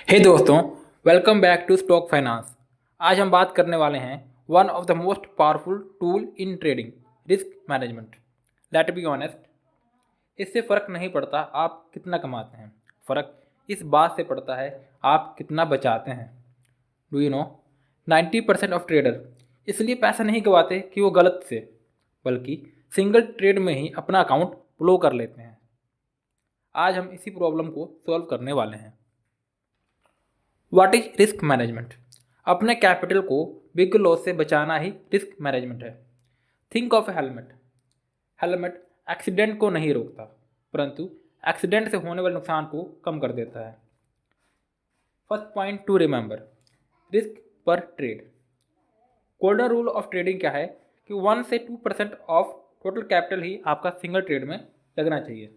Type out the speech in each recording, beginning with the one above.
हे दोस्तों, welcome back to stock finance. आज हम बात करने वाले हैं one of the most powerful tool in trading, risk management. Let be honest, इससे फ़र्क नहीं पड़ता आप कितना कमाते हैं, फ़र्क इस बात से पड़ता है आप कितना बचाते हैं। Do you know 90% of trader इसलिए पैसा नहीं गंवाते कि वो गलत से, बल्कि सिंगल ट्रेड में ही अपना अकाउंट ब्लो कर लेते हैं। आज हम इसी प्रॉब्लम को सॉल्व करने वाले हैं। What is risk management? अपने कैपिटल को बिग लॉस से बचाना ही रिस्क मैनेजमेंट है। Think of A helmet. Helmet accident को नहीं रोकता, परंतु एक्सीडेंट से होने वाले नुकसान को कम कर देता है। First point to remember, risk per trade. Golden rule of trading क्या है कि 1 से 2% ऑफ टोटल कैपिटल ही आपका सिंगल ट्रेड में लगना चाहिए।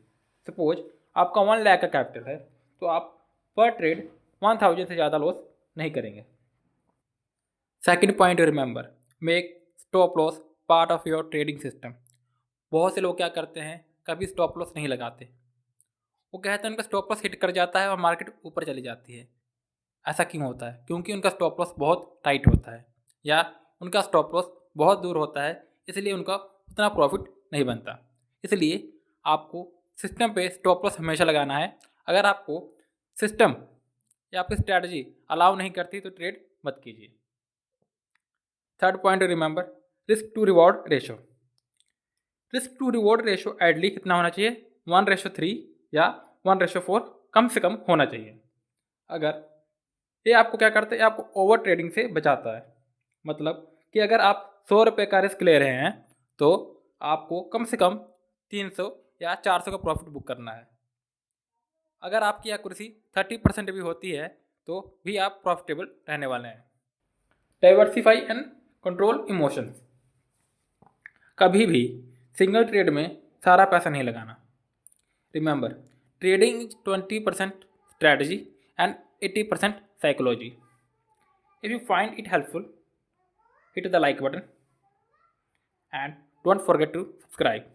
सपोज आपका 1 लाख का कैपिटल है, तो आप पर ट्रेड 1000 से ज़्यादा लॉस नहीं करेंगे। Second point remember, make stop loss part of your trading system. बहुत से लोग क्या करते हैं, कभी स्टॉप लॉस नहीं लगाते। वो कहते हैं उनका स्टॉप लॉस हिट कर जाता है और मार्केट ऊपर चली जाती है। ऐसा क्यों होता है? क्योंकि उनका स्टॉप लॉस बहुत टाइट होता है या उनका स्टॉप लॉस बहुत दूर होता है, इसलिए उनका उतना प्रॉफिट नहीं बनता। इसलिए आपको सिस्टम पे स्टॉप लॉस हमेशा लगाना है। अगर आपको सिस्टम या आपकी स्ट्रैटेजी अलाउ नहीं करती तो ट्रेड मत कीजिए। Third point remember, risk to reward ratio. Risk to reward ratio ideally कितना होना चाहिए? 1:3 या 1:4 कम से कम होना चाहिए। अगर ये आपको क्या करता है, आपको ओवर ट्रेडिंग से बचाता है। मतलब कि अगर आप 100 रुपये का रिस्क ले रहे हैं तो आपको कम से कम 300 या 400 का प्रॉफिट बुक करना है। अगर आपकी एक्यूरेसी 30% भी होती है तो भी आप प्रॉफिटेबल रहने वाले हैं। Diversify and control emotions. कभी भी सिंगल ट्रेड में सारा पैसा नहीं लगाना। Remember, trading is 20% strategy and 80% psychology. If you find it helpful, hit the like button and don't forget to subscribe.